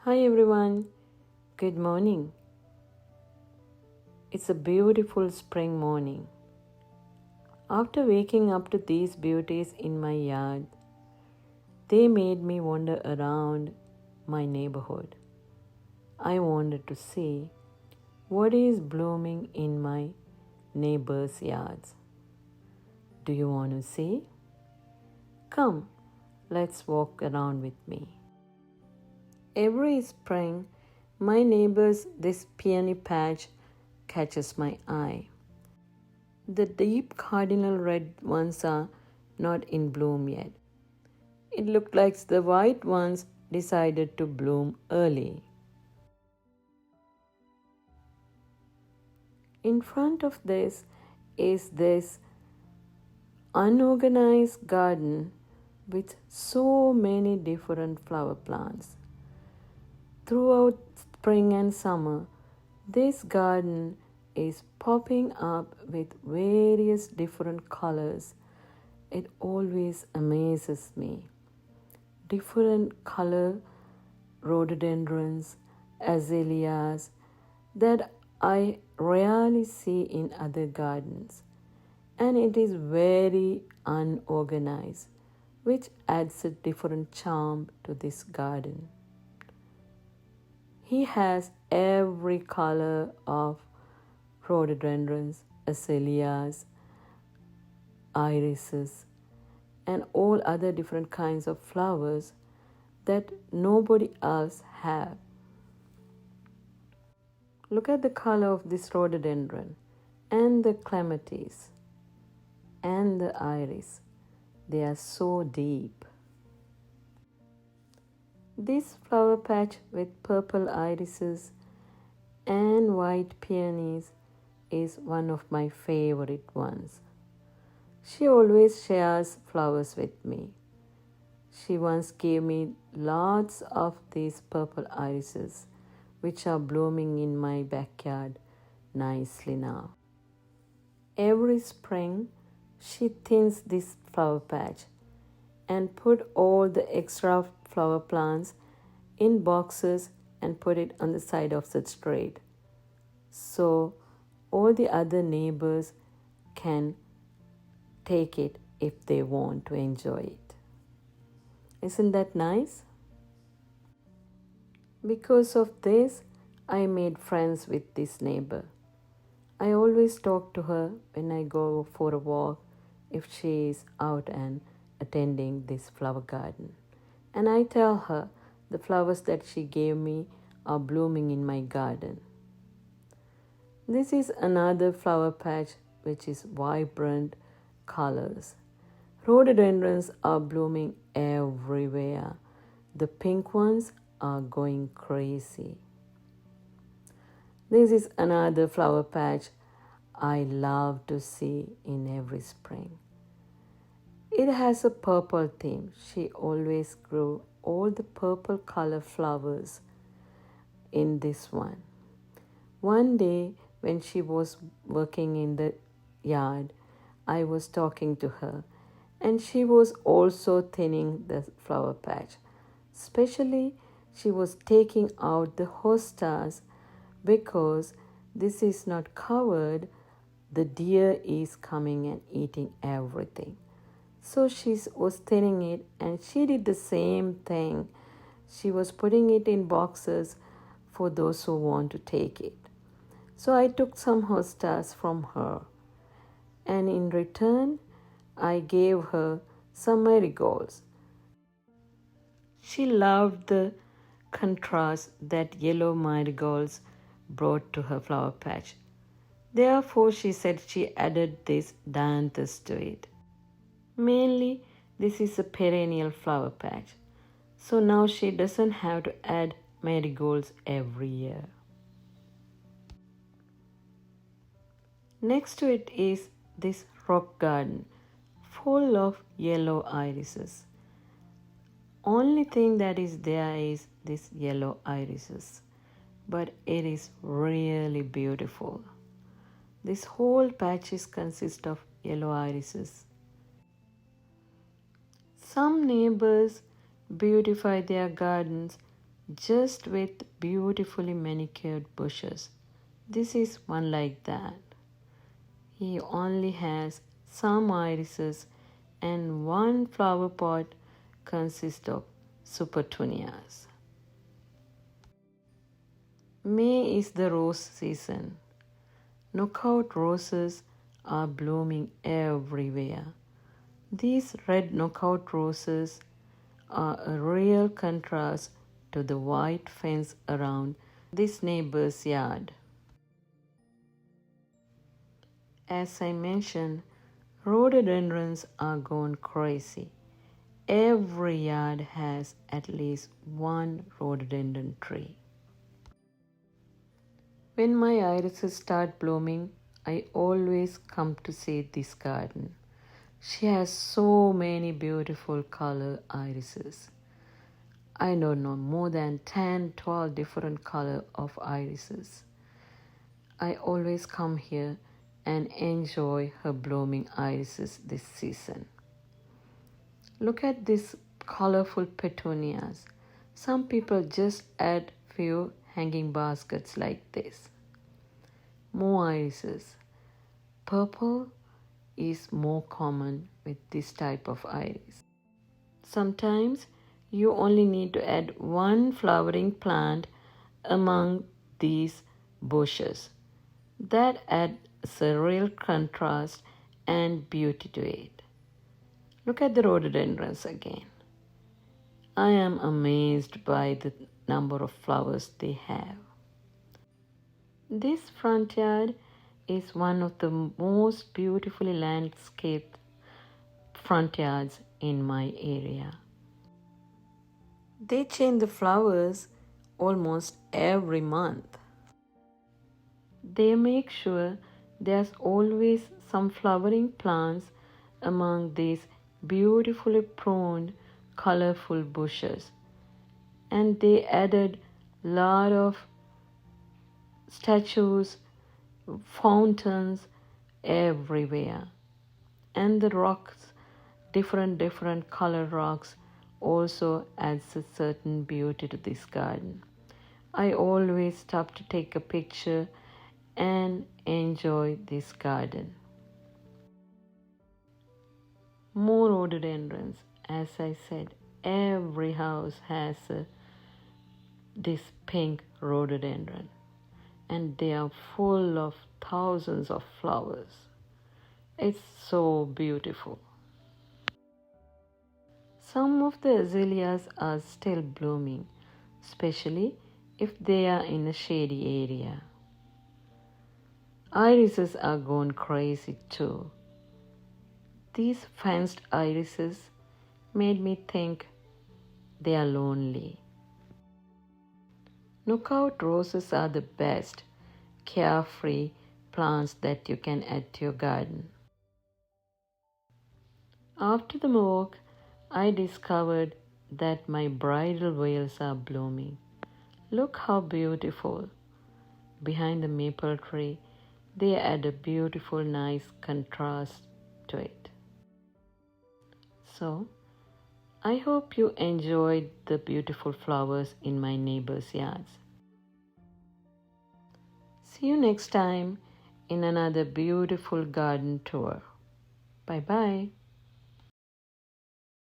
Hi everyone, good morning. It's a beautiful spring morning. After waking up to these beauties in my yard, they made me wander around my neighborhood. I wanted to see what is blooming in my neighbors' yards. Do you want to see? Come, let's walk around with me. Every spring, my neighbor's this peony patch catches my eye. The deep cardinal red ones are not in bloom yet. It looked like the white ones decided to bloom early. In front of this is this unorganized garden with so many different flower plants. Throughout spring and summer, this garden is popping up with various different colors. It always amazes me. Different color rhododendrons, azaleas that I rarely see in other gardens, and it is very unorganized, which adds a different charm to this garden. He has every color of rhododendrons, azaleas, irises, and all other different kinds of flowers that nobody else have. Look at the color of this rhododendron and the clematis and the iris. They are so deep. This flower patch with purple irises and white peonies is one of my favorite ones. She always shares flowers with me. She once gave me lots of these purple irises, which are blooming in my backyard nicely now. Every spring, she thins this flower patch and put all the extra flower plants in boxes and put it on the side of the street, so all the other neighbors can take it if they want to enjoy it. Isn't that nice? Because of this, I made friends with this neighbor. I always talk to her when I go for a walk if she is out and attending this flower garden. And I tell her the flowers that she gave me are blooming in my garden. This is another flower patch which is vibrant colors. Rhododendrons are blooming everywhere. The pink ones are going crazy. This is another flower patch I love to see in every spring. It has a purple theme. She always grew all the purple color flowers in this one. One day when she was working in the yard, I was talking to her and she was also thinning the flower patch. Especially, she was taking out the hostas because this is not covered. The deer is coming and eating everything. So she was thinning it and she did the same thing. She was putting it in boxes for those who want to take it. So I took some hostas from her and in return I gave her some marigolds. She loved the contrast that yellow marigolds brought to her flower patch. Therefore, she said she added this dianthus to it. Mainly, this is a perennial flower patch, so now she doesn't have to add marigolds every year. Next to it is this rock garden full of yellow irises. Only thing that is there is this yellow irises, but it is really beautiful. This whole patches consist of yellow irises. Some neighbors beautify their gardens just with beautifully manicured bushes. This is one like that. He only has some irises and one flower pot consists of supertunias. May is the rose season. Knockout roses are blooming everywhere. These red knockout roses are a real contrast to the white fence around this neighbor's yard. As I mentioned, rhododendrons are gone crazy. Every yard has at least one rhododendron tree. When my irises start blooming, I always come to see this garden. She has so many beautiful color irises. I don't know, more than 10, 12 different color of irises. I always come here and enjoy her blooming irises this season. Look at these colorful petunias. Some people just add few hanging baskets like this. More irises. Purple is more common with this type of iris. Sometimes you only need to add one flowering plant among these bushes. That adds a real contrast and beauty to it. Look at the rhododendrons again. I am amazed by the number of flowers they have. This front yard is one of the most beautifully landscaped front yards in my area. They change the flowers almost every month. They make sure there's always some flowering plants among these beautifully pruned, colorful bushes. And they added a lot of statues, fountains everywhere. And the rocks, different color rocks, also adds a certain beauty to this garden. I always stop to take a picture and enjoy this garden. More rhododendrons. As I said, every house has this pink rhododendron, and they are full of thousands of flowers. It's so beautiful. Some of the azaleas are still blooming, especially if they are in a shady area. Irises are gone crazy too. These fenced irises made me think they are lonely. Knockout roses are the best, carefree plants that you can add to your garden. After the walk, I discovered that my bridal veils are blooming. Look how beautiful. Behind the maple tree, they add a beautiful, nice contrast to it. So, I hope you enjoyed the beautiful flowers in my neighbor's yards. See you next time in another beautiful garden tour. Bye bye.